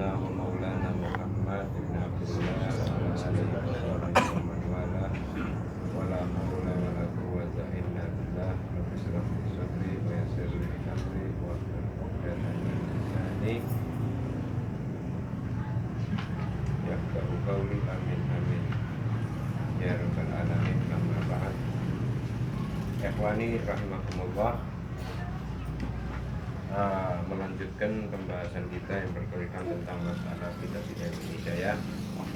sayyidina wa maulana Muhammad ibn Abdullah wa ala alihi wa sahbihi wa man wala wa la haula wa la quwwata illa billah. Rabbi shrah li sadri wa yassir li amri wa hlul 'uqdatam min lisani yafqahu qawli. Amin amin ya rabbal alamin. Amma ba'd. Ikhwani rahimakumullah, melanjutkan pembahasan kita yang berkaitan tentang masalah Bidayatul Hidayah,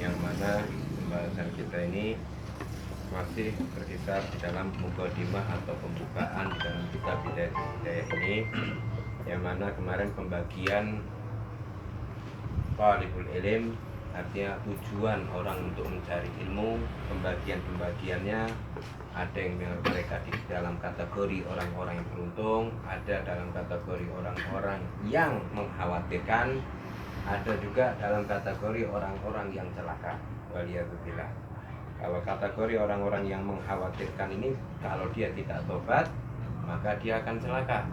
yang mana pembahasan kita ini masih berkisar di dalam mukadimah atau pembukaan di dalam kitab Bidayatul Hidayah ini, yang mana kemarin pembagian talibul ilm, artinya tujuan orang untuk mencari ilmu, pembagiannya ada yang mereka di dalam kategori orang-orang yang beruntung, ada dalam kategori orang-orang yang mengkhawatirkan, ada juga dalam kategori orang-orang yang celaka. Waliyadzubillah. Kalau kategori orang-orang yang mengkhawatirkan ini, kalau dia tidak tobat maka dia akan celaka.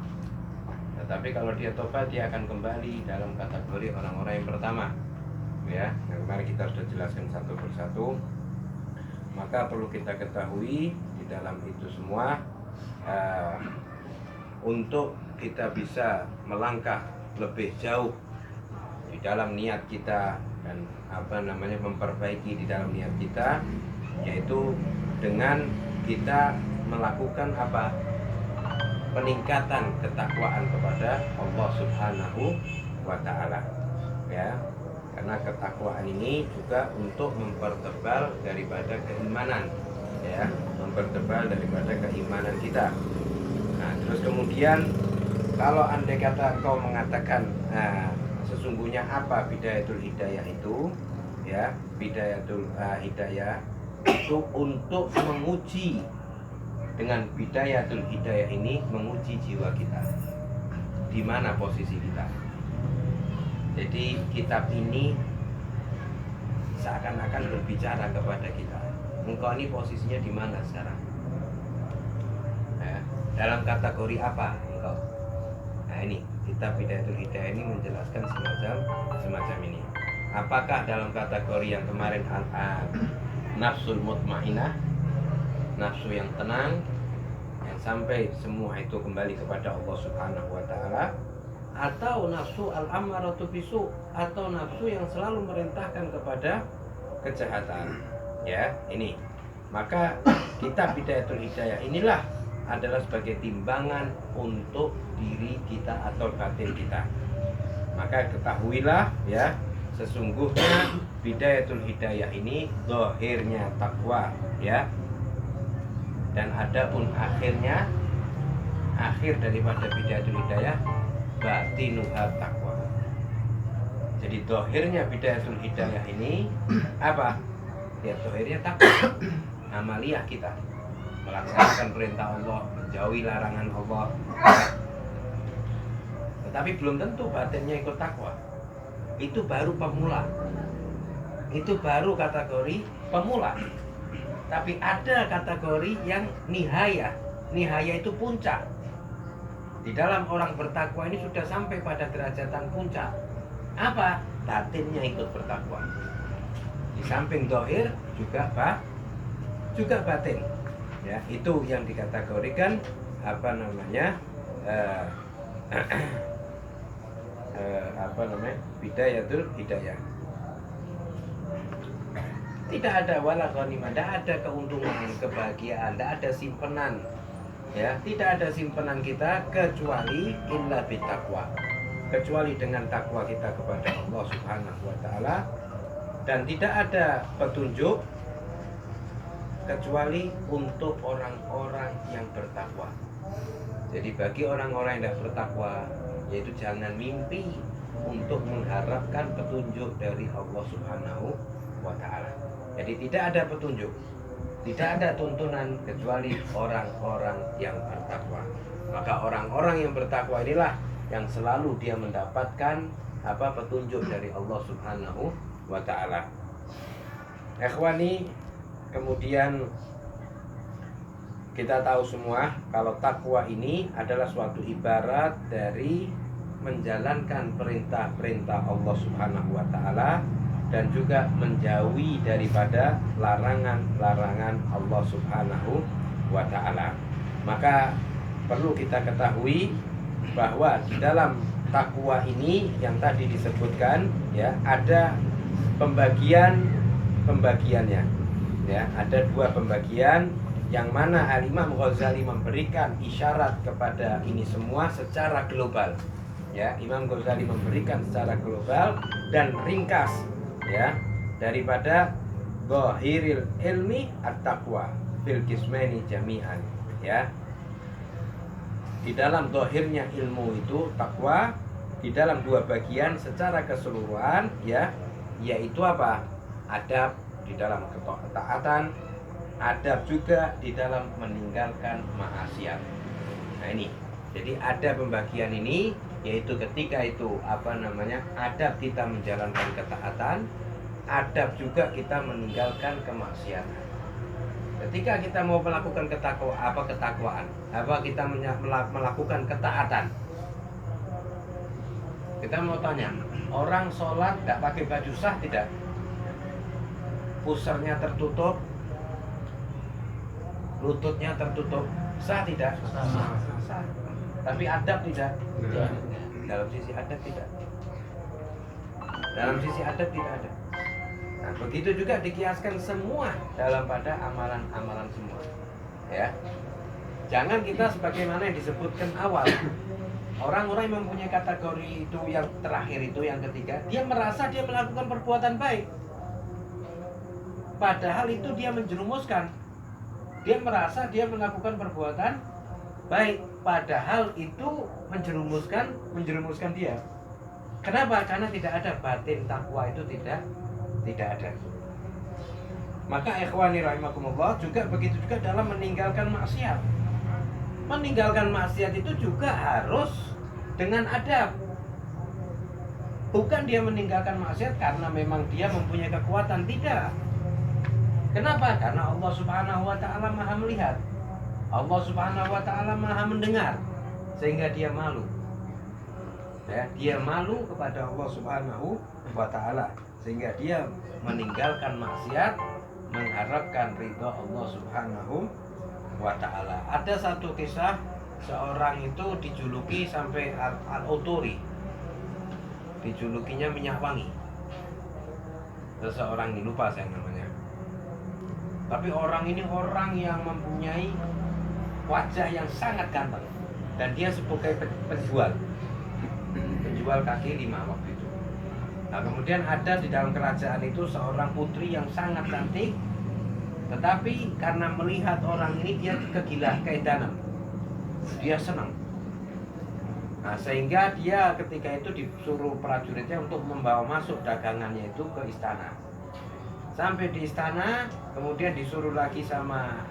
Tetapi kalau dia tobat, dia akan kembali dalam kategori orang-orang yang pertama. Ya, kemarin kita sudah jelaskan satu persatu. Maka perlu kita ketahui di dalam itu semua, untuk kita bisa melangkah lebih jauh di dalam niat kita dan memperbaiki di dalam niat kita, yaitu dengan kita melakukan peningkatan ketakwaan kepada Allah Subhanahu wa Ta'ala, ya. Karena ketakwaan ini juga untuk mempertebal daripada keimanan, ya, mempertebal daripada keimanan kita. Nah, terus kemudian kalau andai kata kau mengatakan sesungguhnya apa Bidayatul Hidayah itu, ya, Bidayatul Hidayah itu untuk menguji, dengan Bidayatul Hidayah ini menguji jiwa kita, di mana posisi kita. Jadi kitab ini seakan-akan berbicara kepada kita, engkau ini posisinya di mana sekarang? Dalam kategori apa engkau? Nah, ini kitab Bidayatul Hidayah ini menjelaskan semacam ini. Apakah dalam kategori yang kemarin nafsul mutmainah, nafsu yang tenang, yang sampai semua itu kembali kepada Allah Subhanahu wa Ta'ala, atau nafsu al-ammaratu bisu, atau nafsu yang selalu merintahkan kepada kejahatan, ya. Ini maka kitab Bidayatul Hidayah inilah adalah sebagai timbangan untuk diri kita atau batin kita. Maka ketahuilah, ya, sesungguhnya Bidayatul Hidayah ini zahirnya takwa, ya, dan adapun akhirnya, akhir daripada Bidayatul Hidayah batinuha takwa. Jadi zahirnya Bidayatul Hidayah ini apa? Ya, zahirnya takwa, amaliyah kita melaksanakan perintah Allah, menjauhi larangan Allah. Tetapi belum tentu batinnya ikut takwa. Itu baru pemula. Itu baru kategori pemula. Tapi ada kategori yang nihaya. Nihaya itu puncak. Di dalam orang bertakwa ini sudah sampai pada derajatan puncak. Apa? Batinnya ikut bertakwa. Di samping zahir juga batin. Ya, itu yang dikategorikan Bidayatul Hidayah. Tidak ada wala ghanimah, tidak ada keuntungan, kebahagiaan, tidak ada simpenan, ya, tidak ada simpenan kita kecuali illa bittaqwa, kecuali dengan takwa kita kepada Allah Subhanahu wa Ta'ala. Dan tidak ada petunjuk kecuali untuk orang-orang yang bertakwa. Jadi bagi orang-orang yang tidak bertakwa, yaitu jangan mimpi untuk mengharapkan petunjuk dari Allah Subhanahu wa Ta'ala. Jadi tidak ada petunjuk, tidak ada tuntunan kecuali orang-orang yang bertakwa. Maka orang-orang yang bertakwa inilah yang selalu dia mendapatkan petunjuk dari Allah Subhanahu wa Ta'ala. Ikhwani, kemudian kita tahu semua kalau takwa ini adalah suatu ibarat dari menjalankan perintah-perintah Allah Subhanahu wa taala dan juga menjauhi daripada larangan-larangan Allah Subhanahu wa taala. Maka perlu kita ketahui bahwa di dalam takwa ini yang tadi disebutkan ya, ada pembagiannya ya, ada dua pembagian yang mana Al-Imam Ghazali memberikan isyarat kepada ini semua secara global ya. Imam Ghazali memberikan secara global dan ringkas ya, daripada Zahiril ilmi at-taqwa fil qismaini jami'an ya. Di dalam zahirnya ilmu itu takwa di dalam dua bagian secara keseluruhan ya, yaitu apa? Adab di dalam ketaatan, adab juga di dalam meninggalkan maksiat. Nah ini, jadi ada pembagian ini, yaitu ketika itu adab kita menjalankan ketaatan, adab juga kita meninggalkan kemaksiatan. Ketika kita mau melakukan ketakwaan, kita melakukan ketaatan. Kita mau tanya, orang sholat tidak pakai baju sah tidak? Pusernya tertutup, lututnya tertutup, sah tidak? Sah. Tapi adab tidak? Tidak. Dalam sisi adab tidak. Dalam sisi adab tidak ada. Nah, begitu juga dikiaskan semua dalam pada amalan-amalan semua. Ya. Jangan kita sebagaimana yang disebutkan awal. Orang-orang yang mempunyai kategori itu yang terakhir itu yang ketiga, dia merasa dia melakukan perbuatan baik. Padahal itu dia menjerumuskan. Dia merasa dia melakukan perbuatan baik, padahal itu menjerumuskan dia. Kenapa? Karena tidak ada batin takwa, itu tidak ada. Maka ikhwani rahimakumullah, juga begitu juga dalam meninggalkan maksiat. Meninggalkan maksiat itu juga harus dengan adab. Bukan dia meninggalkan maksiat karena memang dia mempunyai kekuatan, tidak. Kenapa? Karena Allah Subhanahu wa taala Maha melihat. Allah Subhanahu wa taala Maha mendengar, sehingga dia malu. Ya, dia malu kepada Allah Subhanahu wa taala, sehingga dia meninggalkan maksiat mengharapkan ridha Allah Subhanahu wa taala. Ada satu kisah, seorang itu dijuluki sampai al-uturi, dijulukinya minyak wangi. Seseorang ini, lupa saya namanya. Tapi orang ini orang yang mempunyai wajah yang sangat ganteng, dan dia sebagai penjual kaki lima waktu itu. Nah, kemudian ada di dalam kerajaan itu seorang putri yang sangat cantik, tetapi karena melihat orang ini dia keedanan, dia senang. Nah, sehingga dia ketika itu disuruh prajuritnya untuk membawa masuk dagangannya itu ke istana. Sampai di istana, kemudian disuruh lagi sama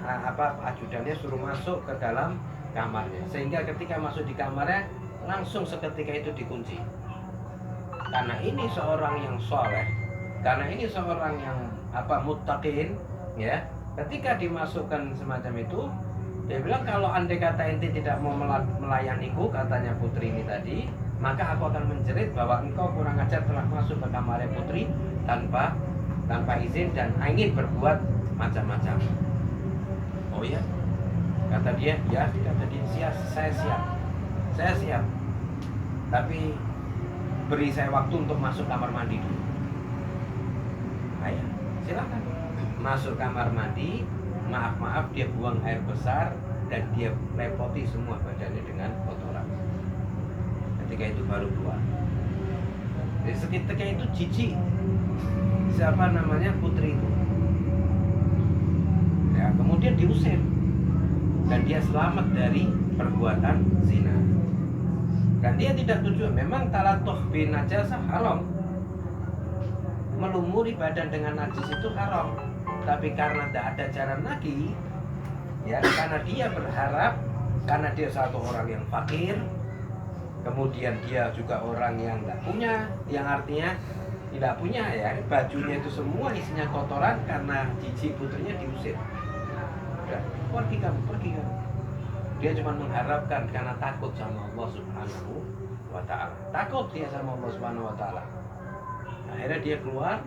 ajudannya suruh masuk ke dalam kamarnya. Sehingga ketika masuk di kamarnya, langsung seketika itu dikunci. Karena ini seorang yang soleh, karena ini seorang yang muttaqin, ya. Ketika dimasukkan semacam itu, dia bilang kalau andai kata ente tidak mau melayaniku, katanya putri ini tadi, maka aku akan menjerit bahwa engkau kurang ajar telah masuk ke kamarnya putri tanpa izin dan ingin berbuat macam-macam. Oh ya, kata dia, ya, kata dia, saya siap. Tapi beri saya waktu untuk masuk kamar mandi dulu. Ayo, silakan. Masuk kamar mandi, maaf dia buang air besar dan dia lepoti semua badannya dengan kotoran. Ketika itu baru keluar. Jadi seketika itu jijik. Siapa namanya putri itu? Ya, kemudian diusir dan dia selamat dari perbuatan zina. Dan dia tidak tujuan. Memang talatuh bin najasah haram, melumuri badan dengan najis itu haram. Tapi karena tidak ada jalan lagi, ya, karena dia berharap, karena dia satu orang yang fakir, kemudian dia juga orang yang tidak punya, yang artinya tidak punya, ya, bajunya itu semua isinya kotoran, karena jijik putrinya diusir. Udah, pergi kamu. Dia cuma mengharapkan karena takut sama Allah Subhanahu wa ta'ala. Takut dia sama Allah Subhanahu wa ta'ala. Akhirnya dia keluar,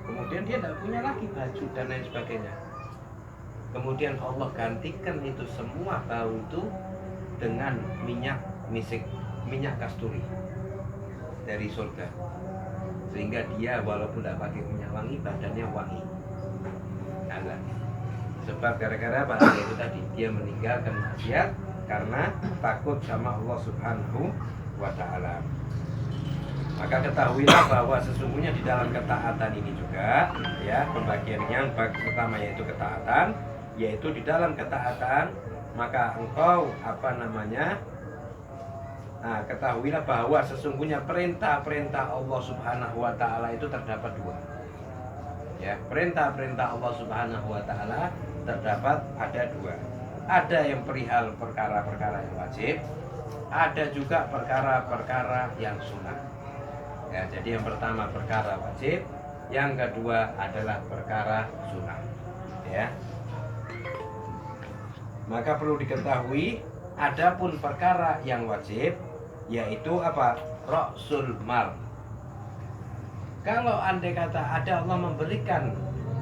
kemudian dia tidak punya lagi baju dan lain sebagainya. Kemudian Allah gantikan itu semua bau itu dengan minyak kasturi dari surga, sehingga dia walaupun tidak pakai minyak wangi, badannya wangi. Nah, sebab gara-gara apa? Itu tadi dia meninggalkan maksiat karena takut sama Allah Subhanahu wa ta'ala. Maka ketahuilah bahwa sesungguhnya di dalam ketaatan ini juga, ya, pembagian yang pertama yaitu ketaatan, yaitu di dalam ketaatan maka engkau ketahuilah bahwa sesungguhnya perintah-perintah Allah Subhanahu wa ta'ala itu terdapat dua. Ya, perintah-perintah Allah Subhanahu wa ta'ala ada dua. Ada yang perihal perkara-perkara yang wajib, ada juga perkara-perkara yang sunnah. Ya, jadi yang pertama perkara wajib, yang kedua adalah perkara sunnah. Ya. Maka perlu diketahui, adapun perkara yang wajib, yaitu apa? Ra'sul mal. Kalau andai kata ada Allah memberikan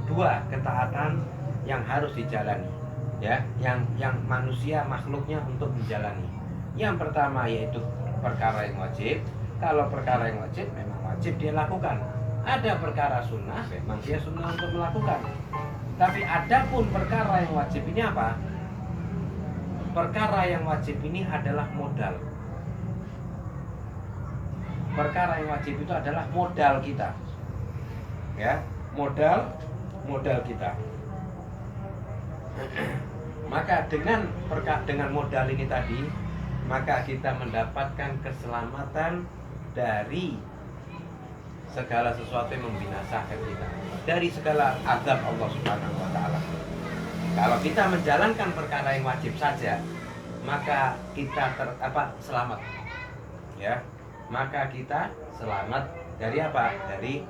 dua ketaatan yang harus dijalani, ya, yang manusia makhluknya untuk menjalani. Yang pertama yaitu perkara yang wajib. Kalau perkara yang wajib memang wajib dia lakukan. Ada perkara sunnah memang dia sunnah untuk melakukan. Tapi adapun perkara yang wajib ini apa? Perkara yang wajib ini adalah modal. Perkara yang wajib itu adalah modal kita. Ya, modal kita. Maka dengan modal ini tadi, maka kita mendapatkan keselamatan dari segala sesuatu yang membinasakan kita, dari segala azab Allah Subhanahu wa ta'ala. Kalau kita menjalankan perkara yang wajib saja, maka kita selamat. Ya, maka kita selamat dari apa? Dari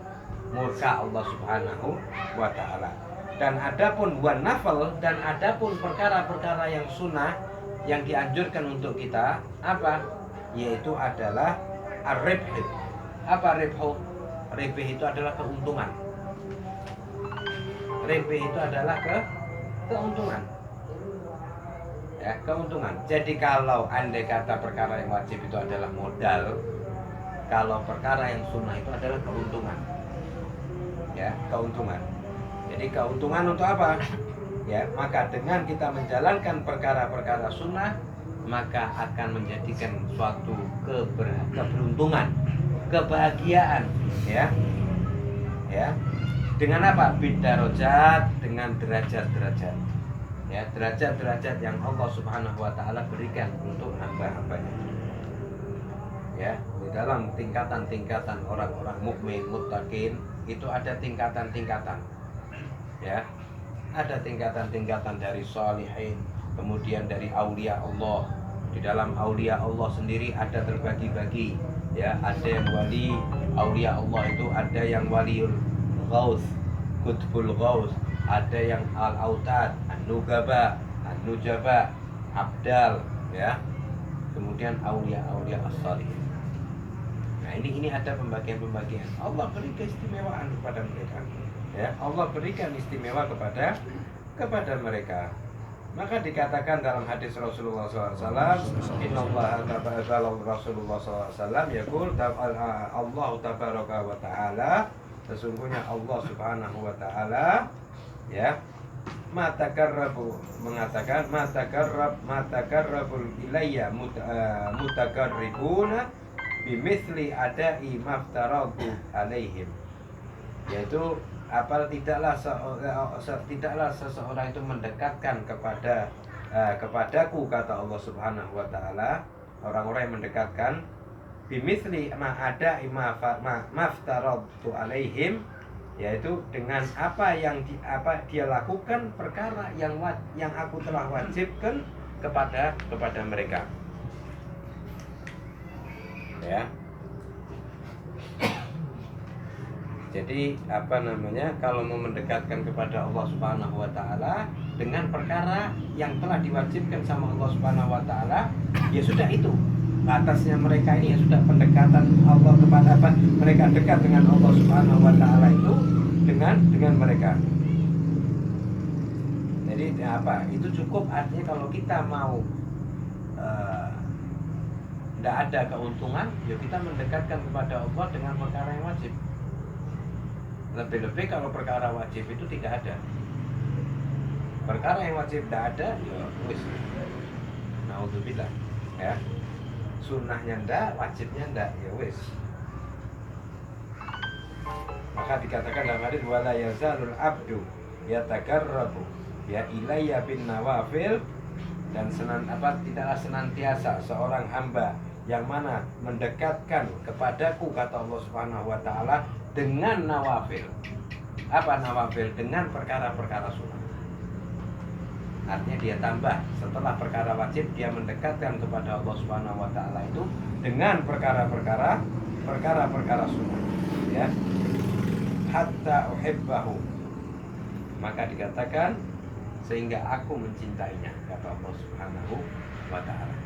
murka Allah Subhanahu wa ta'ala. Dan adapun wan nafal, dan adapun perkara-perkara yang sunnah yang dianjurkan untuk kita apa? Yaitu adalah ar-ribh. Apa ribh? Ribh itu adalah keuntungan. Ribh itu adalah keuntungan. Ya, keuntungan. Jadi kalau andai kata perkara yang wajib itu adalah modal, kalau perkara yang sunnah itu adalah keuntungan. Ya, keuntungan. Jadi keuntungan untuk apa? Ya, maka dengan kita menjalankan perkara-perkara sunnah, maka akan menjadikan suatu keberuntungan, kebahagiaan, ya. Ya. Dengan apa? Bidarajat, dengan derajat-derajat. Ya, derajat-derajat yang Allah Subhanahu wa ta'ala berikan untuk hamba-hambanya. Ya, di dalam tingkatan-tingkatan orang-orang mukmin, muttaqin, itu ada tingkatan-tingkatan. Ya. Ada tingkatan-tingkatan dari sholihin, kemudian dari aulia Allah. Di dalam aulia Allah sendiri ada terbagi-bagi. Ya, ada yang wali aulia Allah itu, ada yang waliul ghaus, qutbul ghaus, ada yang al-autad, an-nugaba, an-nujaba, abdal, ya. Kemudian aulia-aulia as-salihin. Nah, ini ada pembagian-pembagian. Allah beri keistimewaan kepada mereka. Ya, Allah berikan istimewa kepada mereka. Maka dikatakan dalam hadis Rasulullah SAW, Innallaha ta'ala Rasulullah SAW yaqul Allah tabaraka wa ta'ala, sesungguhnya Allah Subhanahu wa ta'ala, ya, mengatakan matakarrabul ilayya mutakarribuna bimithli adai maftaradu alaihim. Yaitu tidaklah seseorang itu mendekatkan kepadaku, kata Allah Subhanahu wa ta'ala, orang-orang yang mendekatkan bimithli ma'ada maftaradu alaihim, yaitu dengan apa yang dia lakukan, perkara yang aku telah wajibkan kepada mereka. Ya. Jadi kalau mau mendekatkan kepada Allah Subhanahu wa ta'ala dengan perkara yang telah diwajibkan sama Allah Subhanahu wa ta'ala, ya sudah itu. batasnya mereka ini ya sudah pendekatan Allah kepada apa? Mereka dekat dengan Allah Subhanahu wa taala itu dengan mereka. Jadi apa? Itu cukup, artinya kalau kita mau tidak ada keuntungan, ya kita mendekatkan kepada Allah dengan perkara yang wajib. Lebih-lebih kalau perkara wajib itu tidak ada. Perkara yang wajib tidak ada, ya wis. Naudzubillah, ya. Sunnahnya ndak, wajibnya ndak, ya wis. Maka dikatakan dalam hadis wala yazalul abdu yatakarrabu ya ilayya bin nawafil, dan tidaklah senantiasa seorang hamba yang mana mendekatkan kepadaku, kata Allah Subhanahu wa taala, dengan nawafil. Apa nawafil? Dengan perkara-perkara sunnah. Artinya dia tambah, setelah perkara wajib dia mendekatkan kepada Allah Subhanahu wa taala itu dengan perkara-perkara sunnah, ya. Hatta uhibbahu, maka dikatakan sehingga aku mencintainya, kata Allah Subhanahu wa taala.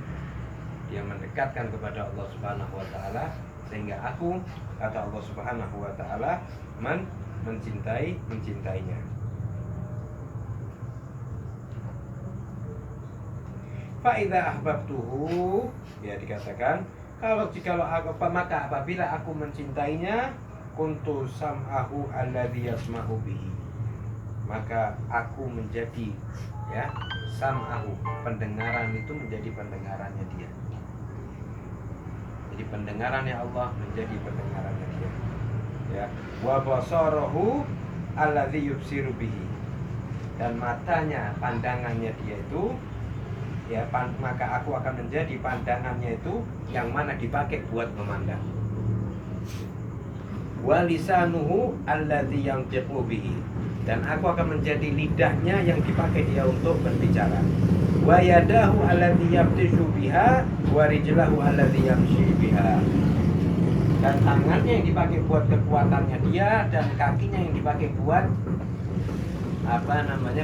Dia mendekatkan kepada Allah Subhanahu wa taala sehingga aku, kata Allah Subhanahu wa taala, mencintainya. Fa idza ahbabtuhu, ya dikatakan jikalau maka apabila aku mencintainya, kuntu sam'ahu alladzi yasma'u bihi, maka aku menjadi, ya, sam'ahu, pendengaran itu menjadi pendengarannya dia. Jadi pendengarannya Allah menjadi pendengarannya dia, ya. Wa basarahu alladzi yubsiru bihi, dan matanya, pandangannya dia itu, ya, maka aku akan menjadi pandangannya itu yang mana dipakai buat memandang. Wa lisanuhu alladzi yantiqu bihi, dan aku akan menjadi lidahnya yang dipakai dia untuk berbicara. Wa yadahu allati yabtishu biha wa rijlahu allati yamshi biha, dan tangannya yang dipakai buat kekuatannya dia, dan kakinya yang dipakai buat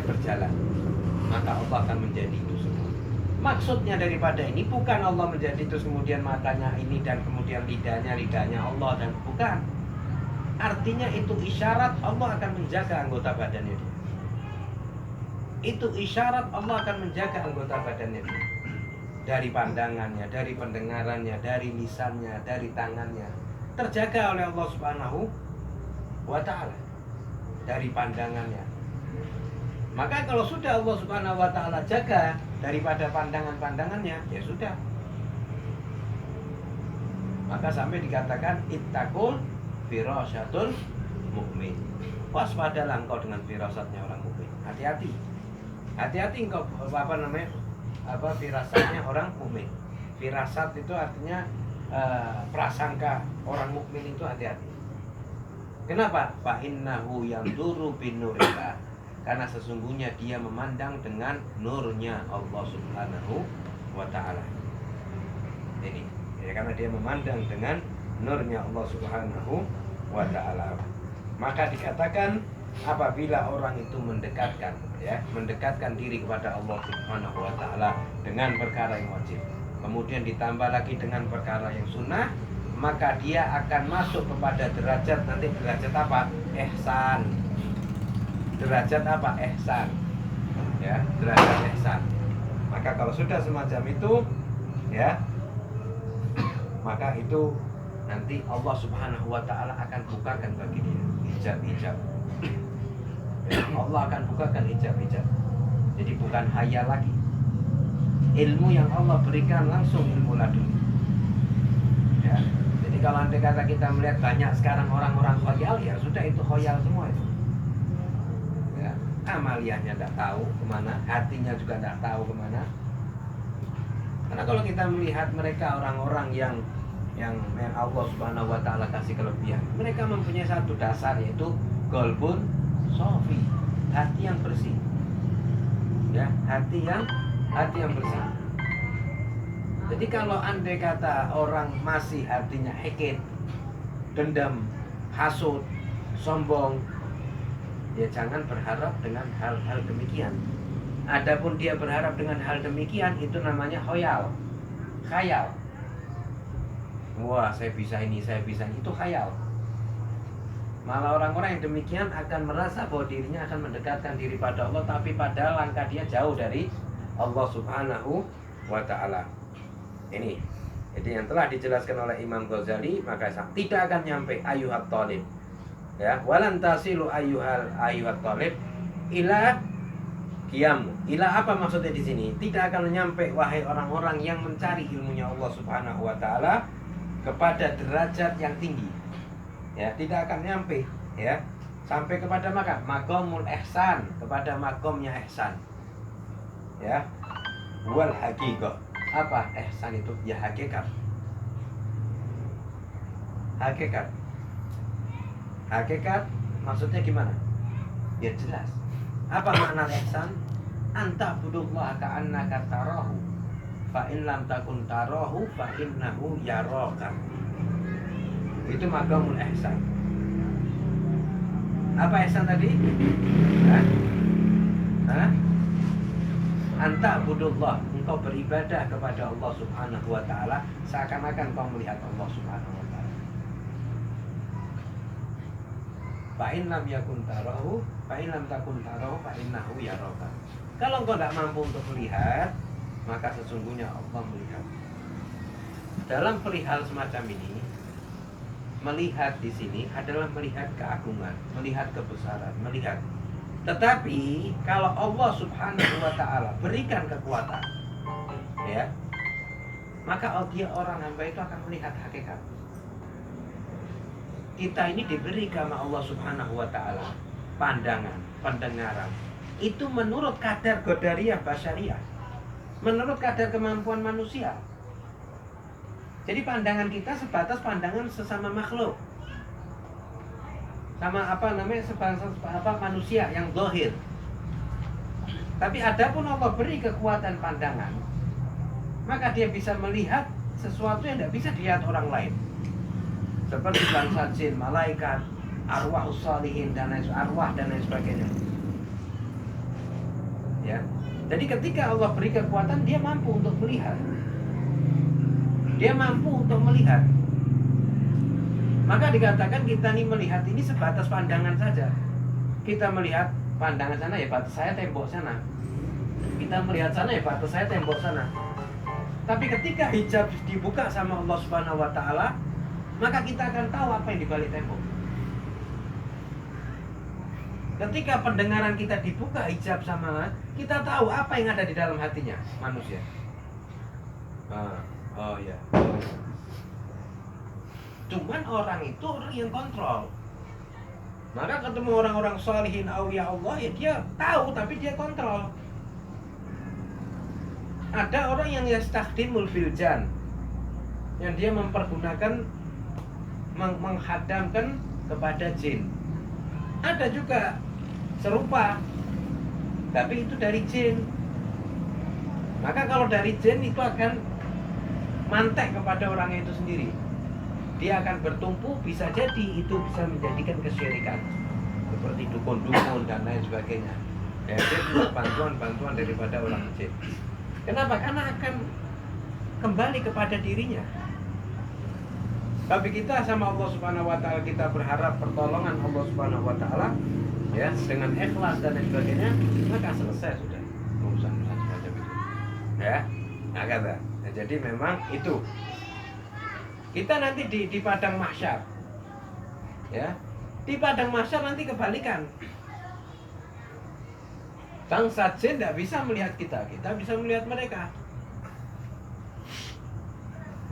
berjalan. Maka Allah akan menjadi itu semua. Maksudnya daripada ini bukan Allah menjadi itu kemudian matanya ini dan kemudian lidahnya Allah, dan bukan. Artinya itu isyarat Allah akan menjaga anggota badannya dia. Itu isyarat Allah akan menjaga anggota badannya dia. Dari pandangannya, dari pendengarannya, dari lisannya, dari tangannya, terjaga oleh Allah Subhanahu wa ta'ala. Dari pandangannya. Maka kalau sudah Allah Subhanahu wa ta'ala jaga daripada pandangan-pandangannya, ya sudah. Maka sampai dikatakan ittaqul firasyatul mukmin. Waspadalah engkau dengan firasatnya orang mukmin. Hati-hati. Hati-hati engkau firasatnya orang mukmin. Firasat itu artinya prasangka orang mukmin itu hati-hati. Kenapa? Fa innahu yanzuru binnurillah. Karena sesungguhnya dia memandang dengan nurnya Allah Subhanahu wa ta'ala. Ini, ya, karena dia memandang dengan nurnya Allah Subhanahu wa ta'ala. Maka dikatakan apabila orang itu mendekatkan diri kepada Allah Subhanahu wa ta'ala dengan perkara yang wajib, kemudian ditambah lagi dengan perkara yang sunnah, maka dia akan masuk kepada derajat apa? Ihsan. Derajat apa? Ihsan. Ya, derajat ihsan. Maka kalau sudah semacam itu, ya, maka itu nanti Allah Subhanahu wa ta'ala akan bukakan bagi dia hijab-hijab. Ya, Allah akan bukakan hijab-hijab. Jadi bukan hayal lagi. Ilmu yang Allah berikan langsung ilmu laduni. Ya. Jadi kalau andai kata kita melihat banyak sekarang orang-orang khoyal, ya sudah itu khoyal semua itu. Ya. Amaliyahnya tidak tahu kemana, hatinya juga tidak tahu kemana. Karena kalau kita melihat mereka orang-orang yang Allah Subhanahu wa ta'ala kasih kelebihan, mereka mempunyai satu dasar, yaitu qalbun sofi, hati yang bersih. Ya, hati yang bersih. Jadi kalau andai kata orang masih hatinya hekit, dendam, hasud, sombong, ya jangan berharap dengan hal-hal demikian. Adapun dia berharap dengan hal demikian, itu namanya khayal. wah saya bisa ini, itu khayal. Malah orang-orang yang demikian akan merasa bahwa dirinya akan mendekatkan diri pada Allah, tapi padahal langkah dia jauh dari Allah Subhanahu wa ta'ala. Ini jadi yang telah dijelaskan oleh Imam Ghazali, maka tidak akan nyampe ayyuhat talib, ya, walan tasilu ayyuhat talib ila qiyam. Ila apa maksudnya di sini? Tidak akan nyampe wahai orang-orang yang mencari ilmunya Allah Subhanahu wa ta'ala kepada derajat yang tinggi. Ya, tidak akan nyampe, ya, sampai kepada maqamul ihsan, kepada makomnya ihsan. Ya. Wal haqiqah. Apa ihsan itu? Ya hakikat. Hakikat. Hakikat maksudnya gimana? Ya jelas. Apa makna ihsan? Anta budullah ka'annaka tarahu, fa in lam takun tarahu fa innahu yaraka. Itu maqamul ihsan. Apa ihsan tadi? Anta budullah, engkau beribadah kepada Allah Subhanahu wa ta'ala seakan-akan kau melihat Allah Subhanahu wa ta'ala. Fa in lam yakun tarahu, fa in lam takun tarahu fa innahu yaraka. Kalau engkau tidak mampu untuk melihat, maka sesungguhnya Allah melihat. Dalam perihal semacam ini, melihat di sini adalah melihat keagungan, melihat kebesaran, melihat. Tetapi kalau Allah Subhanahu wa ta'ala berikan kekuatan, ya, maka dia orang hamba itu akan melihat hakikat. Kita ini diberi sama Allah Subhanahu wa ta'ala pandangan, pendengaran. Itu menurut kadar qadariyah basyariyah, menurut kadar kemampuan manusia. Jadi pandangan kita sebatas pandangan sesama makhluk, sama sebatas manusia yang zahir. Tapi adapun Allah beri kekuatan pandangan, maka dia bisa melihat sesuatu yang tidak bisa dilihat orang lain, seperti bangsa jin, malaikat, arwah salihin dan arwah dan lain sebagainya. Ya. Jadi ketika Allah beri kekuatan, dia mampu untuk melihat. Dia mampu untuk melihat. Maka dikatakan kita ini melihat ini sebatas pandangan saja. Kita melihat pandangan sana, ya batas saya tembok sana. Kita melihat sana, ya batas saya tembok sana. Tapi ketika hijab dibuka sama Allah Subhanahu wa ta'ala, maka kita akan tahu apa yang di balik tembok. Ketika pendengaran kita dibuka hijab sama, kita tahu apa yang ada di dalam hatinya manusia. Oh ya. Cuman orang itu orang yang kontrol. Maka ketemu orang-orang sholihin aulia Allah, ya dia tahu tapi dia kontrol. Ada orang yang yastakhdimul filjan, yang dia mempergunakan menghadamkan kepada jin. Ada juga serupa, tapi itu dari jin. Maka kalau dari jin itu akan mantek kepada orang itu sendiri. Dia akan bertumpu, bisa jadi itu bisa menjadikan kesyirikan, seperti dukun-dukun dan lain sebagainya. Ya, dia butuh bantuan daripada orang jin. Kenapa? Karena akan kembali kepada dirinya. Tapi kita sama Allah Subhanahu wa ta'ala, kita berharap pertolongan Allah Subhanahu wa ta'ala, ya, dengan ikhlas dan lain sebagainya, maka selesai sudah urusan semacam itu. Ya, nah kata. Nah, jadi memang itu. Kita nanti di padang mahsyar, ya, di padang mahsyar nanti kebalikan. Bangsa jin tidak bisa melihat kita bisa melihat mereka.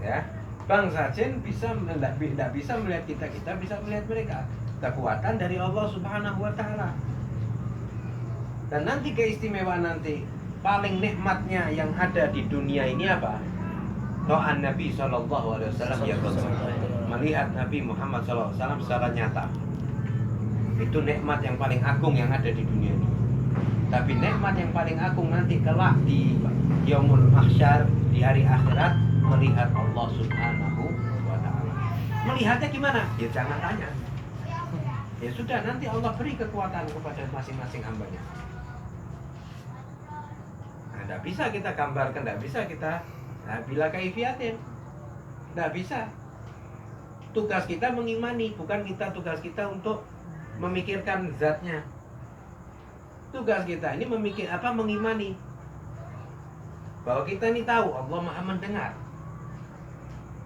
Ya, bangsa jin tidak bisa melihat kita bisa melihat mereka. Kekuatan dari Allah Subhanahu wa ta'ala. Dan nanti keistimewaan nanti, paling nikmatnya yang ada di dunia ini apa? Doa Nabi SAW ya, melihat Nabi Muhammad SAW secara nyata. Itu nikmat yang paling agung yang ada di dunia ini. Tapi nikmat yang paling agung nanti kelak di Yaumul Mahsyar, di hari akhirat, melihat Allah Subhanahu wa ta'ala. Melihatnya gimana? Ya jangan tanya. Ya sudah, nanti Allah beri kekuatan kepada masing-masing hambanya. Nah, tidak bisa kita gambarkan, tidak bisa kita bila kaifiatin, tidak bisa. Tugas kita mengimani, bukan tugas kita untuk memikirkan zatnya. Tugas kita ini mengimani bahwa kita ini tahu Allah Maha mendengar.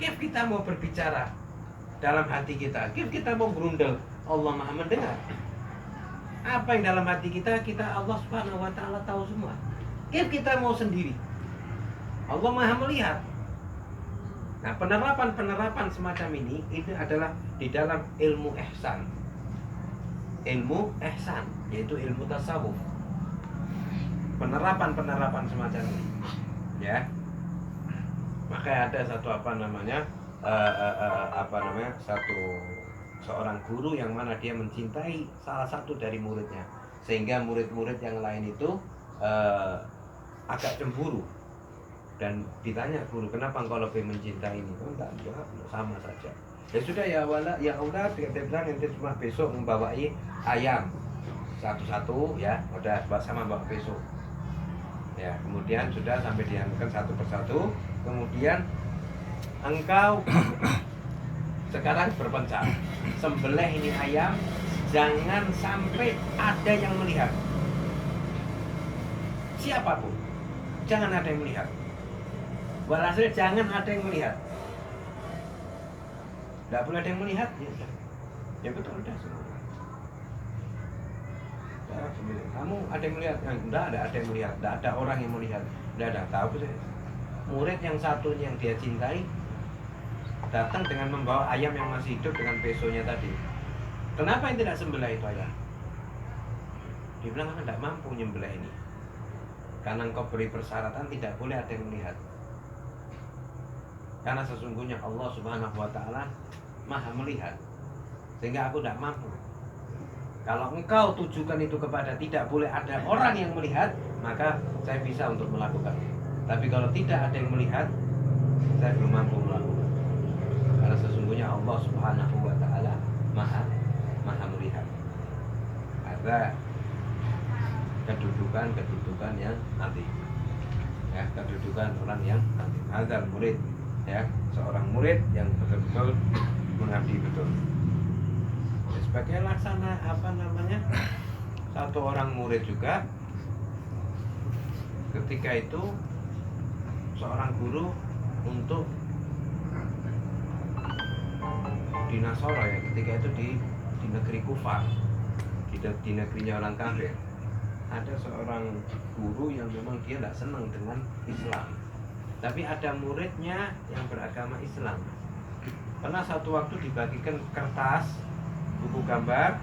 Kif kita mau berbicara dalam hati kita, kif kita mau berundel, Allah Maha mendengar. Apa yang dalam hati kita Allah Subhanahu wa Ta'ala tahu semua. Kif kita mau sendiri, Allah Maha melihat. Nah, penerapan semacam ini itu adalah di dalam ilmu ihsan. Ilmu ihsan yaitu ilmu tasawuf. Penerapan semacam ini, ya. Maka ada satu seorang guru yang mana dia mencintai salah satu dari muridnya, sehingga murid-murid yang lain itu agak cemburu. Dan ditanya guru, kenapa engkau lebih mencintai ini? Oh, enggak, sama saja. Ya sudah ya wala, ya udah, dia bilang nanti cuma besok membawai ayam satu-satu ya, udah sama bawa besok. Ya, kemudian sudah sampai diamkan satu persatu. Kemudian engkau sekarang berpencar, sembelih ini ayam, jangan sampai ada yang melihat. Siapapun, jangan ada yang melihat. Walhasil jangan ada yang melihat. Tidak boleh ada yang melihat. Ya betul, udah semua. Kamu ada yang melihat? Tidak ada yang melihat. Tidak ada orang yang melihat. Tidak ada. Tahu sih. Murid yang satu yang dia cintai datang dengan membawa ayam yang masih hidup dengan besonya tadi. Kenapa yang tidak sembelih itu ayam? Dia bilang, aku tidak mampu nyembelih ini. Karena engkau beri persyaratan tidak boleh ada yang melihat. Karena sesungguhnya Allah Subhanahu wa Ta'ala Maha melihat, sehingga aku tidak mampu. Kalau engkau tujukan itu kepada tidak boleh ada orang yang melihat, maka saya bisa untuk melakukan. Tapi kalau tidak ada yang melihat, saya belum mampu melakukan. Karena sesungguhnya Allah Subhanahu wa Ta'ala Maha melihat. Ada kedudukan yang nanti, ya, kedudukan orang yang nanti. Ada murid, ya, seorang murid yang betul-betul mengabdi betul. Ya, sebagai laksana satu orang murid juga, ketika itu seorang guru untuk di Nasara, ya, ketika itu di negeri Kufar, di negerinya orang kafir, ada seorang guru yang memang dia tidak senang dengan Islam. Tapi ada muridnya yang beragama Islam. Pernah satu waktu dibagikan kertas, buku gambar,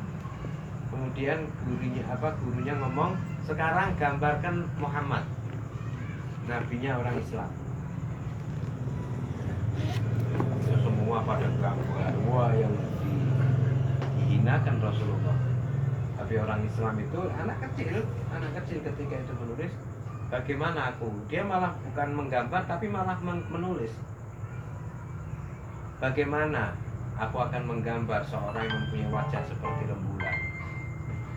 kemudian gurunya ngomong, sekarang gambarkan Muhammad, nabinya orang Islam. Ya, semua pada gambar, wah, yang dihinakan Rasulullah. Tapi orang Islam itu anak kecil ketika itu menulis, bagaimana aku? Dia malah bukan menggambar tapi malah menulis. Bagaimana aku akan menggambar seorang yang mempunyai wajah seperti rembulan?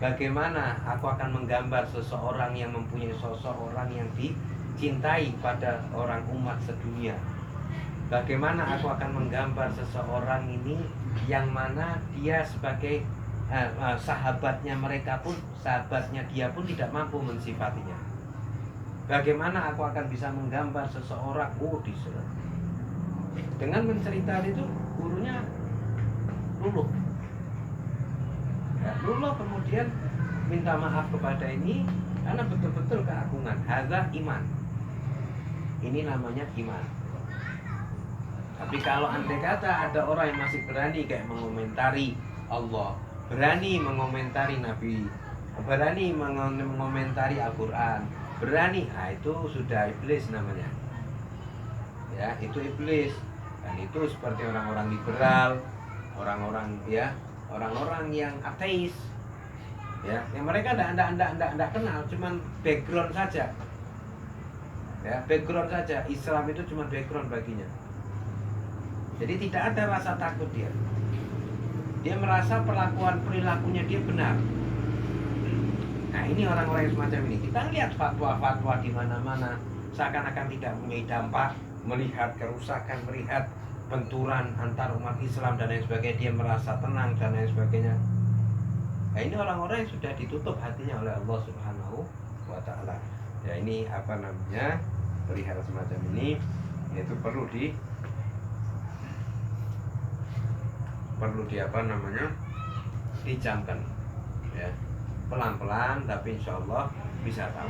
Bagaimana aku akan menggambar seseorang yang mempunyai sosok orang yang dicintai pada orang umat sedunia? Bagaimana aku akan menggambar seseorang ini yang mana dia sebagai sahabatnya sahabatnya dia pun tidak mampu mensifatinya? Bagaimana aku akan bisa menggambar seseorang? Dengan menceritakan itu, gurunya luluh. Ya, luluh, kemudian minta maaf kepada ini karena betul-betul keagungan. Hadza iman. Ini namanya iman. Tapi kalau andai kata ada orang yang masih berani kayak mengomentari Allah, berani mengomentari Nabi, berani mengomentari Al-Quran, berani, itu sudah iblis namanya. Ya, itu iblis. Dan itu seperti orang-orang liberal, orang-orang yang ateis, ya, yang mereka tidak kenal, cuman background saja. Ya, background saja. Islam itu cuma background baginya. Jadi tidak ada rasa takut dia. Dia merasa perilakunya dia benar. Nah, ini orang-orang yang semacam ini. Kita lihat fatwa-fatwa di mana-mana seakan-akan tidak mempunyai dampak, melihat kerusakan, melihat benturan antar umat Islam dan lain sebagainya, dia merasa tenang dan lain sebagainya. Nah, ini orang-orang yang sudah ditutup hatinya oleh Allah Subhanahu wa Ta'ala. Ya, ini apa namanya, perihal semacam ini itu perlu di apa namanya, dicamkan ya, pelan-pelan tapi insya Allah bisa tahu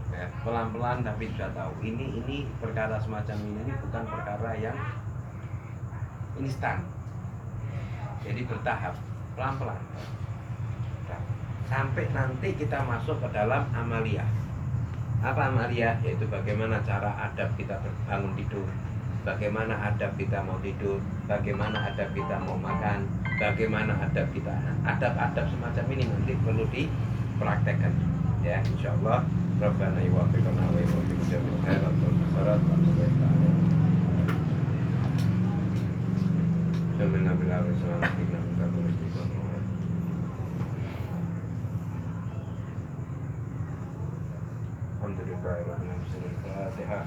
ya, pelan-pelan tapi bisa tahu. Ini perkara semacam ini bukan perkara yang instan, jadi bertahap, pelan-pelan sampai nanti kita masuk ke dalam amaliyah. Apa amaliyah? Yaitu bagaimana cara adab kita bangun tidur, bagaimana adab kita mau tidur, bagaimana adab kita mau makan, bagaimana adab kita, adab-adab semacam ini nanti perlu dipraktekkan ya, insyaallah. Rabbana yuwaffiqna wa yuwaffiq jami'al khairat wal hasanat wa sallallahu alaihi wasallam. Alhamdulillah. Fatihah.